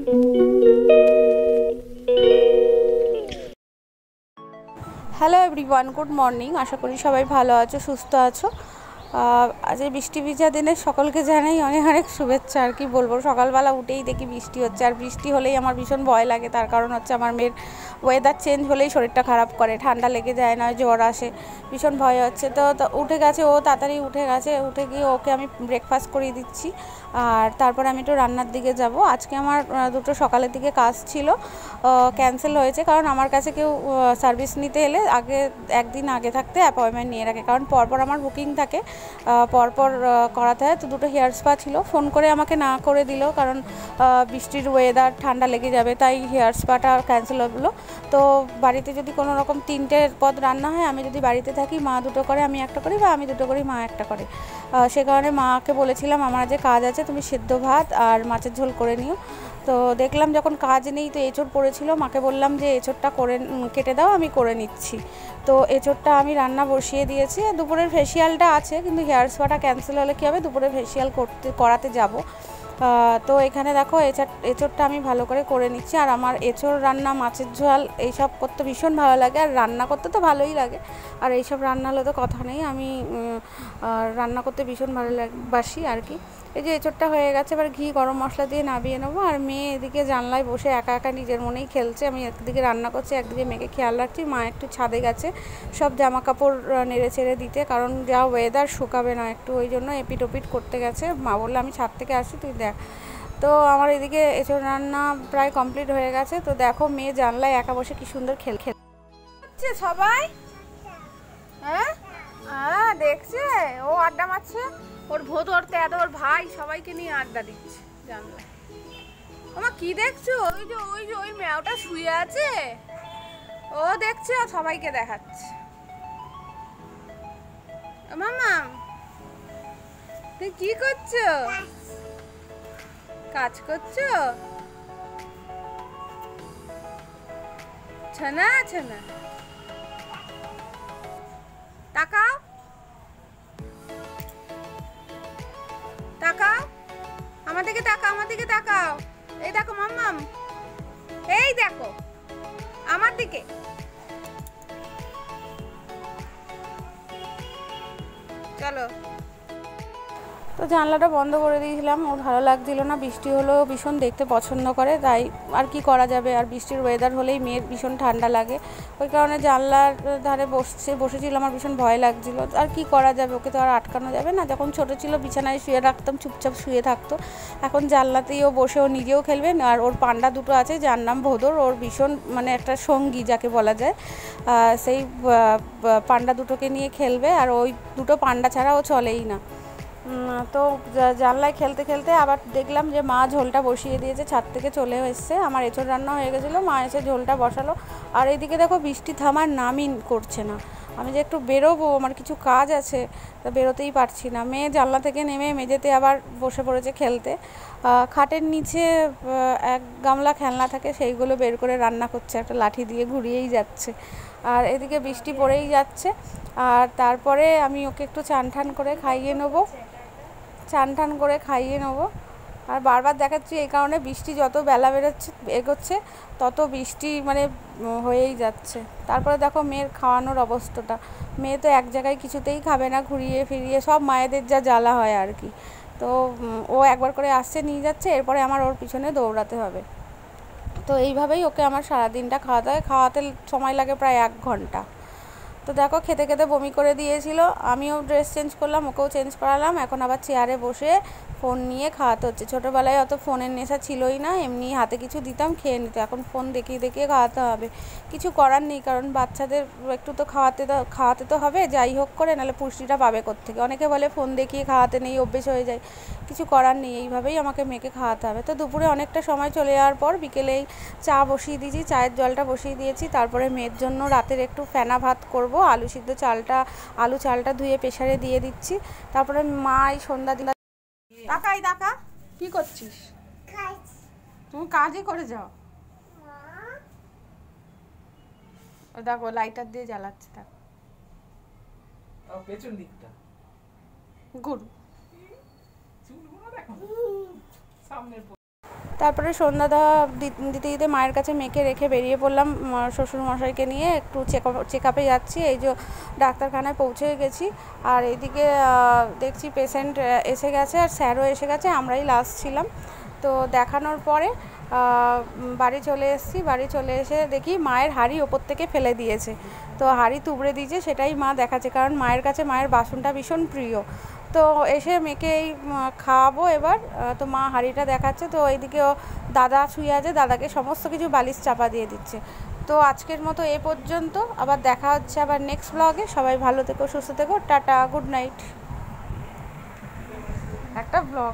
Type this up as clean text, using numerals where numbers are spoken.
Hello everyone, good morning. আশা করি সবাই ভালো আছো, সুস্থ আছো। আজ এই বৃষ্টি ভিজা দিনে সকলকে জানাই অনেক অনেক শুভেচ্ছা। আর কি বলবো, সকালবেলা উঠেই দেখি বৃষ্টি হচ্ছে, আর বৃষ্টি হলেই আমার ভীষণ ভয় লাগে। তার কারণ হচ্ছে আমার মেয়ের ওয়েদার চেঞ্জ হলেই শরীরটা খারাপ করে, ঠান্ডা লেগে যায়, নয় জ্বর আসে, ভীষণ ভয় হচ্ছে। তো উঠে গেছে, ও তাড়াতাড়ি উঠে গেছে। উঠে গিয়ে ওকে আমি ব্রেকফাস্ট করিয়ে দিচ্ছি, আর তারপরে আমি একটু রান্নার দিকে যাব। আজকে আমার দুটো সকালের দিকে কাজ ছিল, ক্যান্সেল হয়েছে। কারণ আমার কাছে কেউ সার্ভিস নিতে এলে আগে একদিন আগে থাকতে অ্যাপয়েন্টমেন্ট নিয়ে রাখে, কারণ পরপর আমার বুকিং থাকে, পরপর করাতে হয়। তো দুটো হেয়ার স্পা ছিল, ফোন করে আমাকে না করে দিল, কারণ বৃষ্টির ওয়েদার, ঠান্ডা লেগে যাবে, তাই হেয়ার স্পাটা ক্যান্সেল হলো। তো বাড়িতে যদি কোনো রকম 3টে পদ রান্না হয়, আমি যদি বাড়িতে থাকি মা দুটো করে, আমি একটা করি, বা আমি দুটো করি, মা একটা করে। সে কারণে মাকে বলেছিলাম আমার যে কাজ আছে, তুমি সেদ্ধ ভাত আর মাছের ঝোল করে নিও। তো দেখলাম যখন কাজ নেই, তো এঁচোড় পড়েছিল, মাকে বললাম যে এঁচোড়টা কেটে দাও, আমি করে নিচ্ছি। তো এঁচোড়টা আমি রান্না বসিয়ে দিয়েছি। দুপুরের ফেসিয়ালটা আছে, কিন্তু হেয়ার স্পাটা ক্যান্সেল হলে কী হবে, দুপুরে ফেসিয়াল করাতে যাব। তো এখানে দেখো এঁচোড়টা আমি ভালো করে নিচ্ছি। আর আমার এঁচোড় রান্না, মাছের ঝোল এইসব করতে ভীষণ ভালো লাগে, আর রান্না করতে তো ভালোই লাগে। আর এইসব রান্না হলে তো কথা নেই, আমি রান্না করতে ভীষণ বাসি আর কি। এই যে এঁচোড়টা হয়ে গেছে, এবার ঘি গরম মশলা দিয়ে নামিয়ে নেবো। আর মেয়ে এদিকে জানলায় বসে একা একা নিজের মনেই খেলছে। আমি একদিকে রান্না করছি, একদিকে মেয়েকে খেয়াল রাখছি। মা একটু ছাদে গেছে সব জামা কাপড় নেড়ে চেড়ে দিতে, কারণ যা ওয়েদার শুকাবে না একটু, ওই জন্য এপিট ওপিট করতে গেছে। মা বললো আমি ছাদ থেকে আসি, তুই দেখ। তো আমার এদিকে এঁচোড় রান্না প্রায় কমপ্লিট হয়ে গেছে। তো দেখো মেয়ে জানলায় একা বসে কি সুন্দর খেলছে সবাই। হ্যাঁ হ্যাঁ, দেখছে ও আড্ডা মারছে, ওর ভোদ, ওর তেদ, ওর ভাই সবাইকে নিয়ে আড্ডা দিচ্ছে জানলায়। আমার কি দেখছো? ওই মেয়েটা শুয়ে আছে, ও দেখছে, আর সবাইকে দেখাচ্ছে। মামা তুই কি করছো? কাজ করছো? ছানা ছানা তাকাও, তাকাও আমার দিকে, তাকাও আমার দিকে, তাকাও। এই দেখো মাম্মাম, এই দেখো আমার দিকে। চলো। তো জানলাটা বন্ধ করে দিয়েছিলাম, ওর ভালো লাগছিল না, বৃষ্টি হলেও ভীষণ দেখতে পছন্দ করে, তাই আর কি করা যাবে। আর বৃষ্টির ওয়েদার হলেই মেয়ের ভীষণ ঠান্ডা লাগে, ওই কারণে জানলার ধারে বসেছিলাম। আমার ভীষণ ভয় লাগছিল, আর কি করা যাবে, ওকে তো আর আটকানো যাবে না। যখন ছোটো ছিল বিছানায় শুয়ে রাখতাম, চুপচাপ শুয়ে থাকতো। এখন জানলাতেই ও বসে, ও নিজেও খেলবে। আর ওর পান্ডা দুটো আছে, যার নাম ভোদর, ওর ভীষণ মানে একটা সঙ্গী যাকে বলা যায়। সেই পান্ডা দুটোকে নিয়ে খেলবে, আর ওই দুটো পান্ডা ছাড়া ও চলেই না। তো জানলায় খেলতে খেলতে আবার দেখলাম যে মা ঝোলটা বসিয়ে দিয়েছে, ছাদ থেকে চলে এসছে। আমার এঁচোড় রান্না হয়ে গেছিলো, মা এসে ঝোলটা বসালো। আর এইদিকে দেখো বৃষ্টি থামার নামই করছে না। আমি যে একটু বেরোবো, আমার কিছু কাজ আছে, তা বেরোতেই পারছি না। মেয়ে জানলা থেকে নেমে মেঝেতে আবার বসে পড়েছে খেলতে। খাটের নিচে এক গামলা খেলনা থাকে, সেইগুলো বের করে রান্না করছে, একটা লাঠি দিয়ে ঘুরিয়েই যাচ্ছে। আর এদিকে বৃষ্টি পড়েই যাচ্ছে। আর তারপরে আমি ওকে একটু চান করে খাইয়ে নেবো। আর বারবার দেখাচ্ছি, এই কারণে বৃষ্টি যত বেলা এগোচ্ছে তত বৃষ্টি মানে হয়েই যাচ্ছে। তারপরে দেখো মেয়ের খাওয়ানোর অবস্থাটা, মেয়ে তো এক জায়গায় কিছুতেই খাবে না, ঘুরিয়ে ফিরিয়ে, সব মায়েদের যা জ্বালা হয় আর কি। তো ও একবার করে আসছে, নিয়ে যাচ্ছে, এরপরে আমার ওর পিছনে দৌড়াতে হবে। তো এইভাবেই ওকে আমার সারাদিনটা খাওয়াতে সময় লাগে প্রায় 1 ঘন্টা। তো দেখো খেতে খেতে বমি করে দিয়েছিল, আমিও ড্রেস চেঞ্জ করলাম, ওকেও চেঞ্জ করালাম। এখন আবার চেয়ারে বসে ফোন নিয়ে খাওয়াতে হচ্ছে। ছোটোবেলায় অত ফোনের নেশা ছিলই না, এমনি হাতে কিছু দিতাম খেয়ে নিত, এখন ফোন দেখিয়ে দেখিয়ে খাওয়াতে হবে। কিছু করার নেই, কারণ বাচ্চাদের একটু তো খাওয়াতে তো হবে, যাই হোক করে, নাহলে পুষ্টিটা পাবে কোত্থেকে। অনেকে বলে ফোন দেখিয়ে খাওয়াতে নেই, অভ্যেস হয়ে যায়, কিছু করার নেই, এইভাবেই আমাকে মেয়েকে খাওয়াতে হবে। তো দুপুরে অনেকটা সময় চলে যাওয়ার পর বিকেলেই চা বসিয়ে দিয়েছি, চায়ের জলটা বসিয়ে দিয়েছি। তারপরে মেয়ের জন্য রাতের একটু ফেনা ভাত করব, আলু চালটা ধুয়ে প্রেসারে দিয়ে দিচ্ছি। তারপরে মা এই সন্ধ্যা দিন টাকা কি করছিস? তুমি কাজই করে যাও। দেখো লাইটার দিয়ে জ্বালাচ্ছে, দেখো পেছন দিকটা গুড। তারপরে সন্ধ্যা দেওয়া দিতে দিতে মায়ের কাছে মেয়েকে রেখে বেরিয়ে পড়লাম শ্বশুরমশাইকে নিয়ে একটু চেক আপে যাচ্ছি। এই যে ডাক্তারখানায় পৌঁছে গেছি, আর এইদিকে দেখছি পেশেন্ট এসে গেছে আর স্যারও এসে গেছে, আমরাই লাস্ট ছিলাম। তো দেখানোর পরে বাড়ি চলে এসেছি। বাড়ি চলে এসে দেখি মায়ের হাঁড়ি ওপর থেকে ফেলে দিয়েছে, তো হাঁড়ি তুবড়ে দিয়েছে, সেটাই মা দেখাচ্ছে, কারণ মায়ের কাছে মায়ের বাসনটা ভীষণ প্রিয়। তো এসে মেয়েকে এই খাওয়াবো এবার, তো মা হাঁড়িটা দেখাচ্ছে। তো এইদিকে দাদা শুয়ে আছে, দাদাকে সমস্ত কিছু বালিশ চাপা দিয়ে দিচ্ছে। তো আজকের মতো এ পর্যন্ত, আবার দেখা হচ্ছে আবার নেক্সট ব্লগে। সবাই ভালো থেকো, সুস্থ থেকো, টাটা, গুড নাইট। একটা ব্লগ।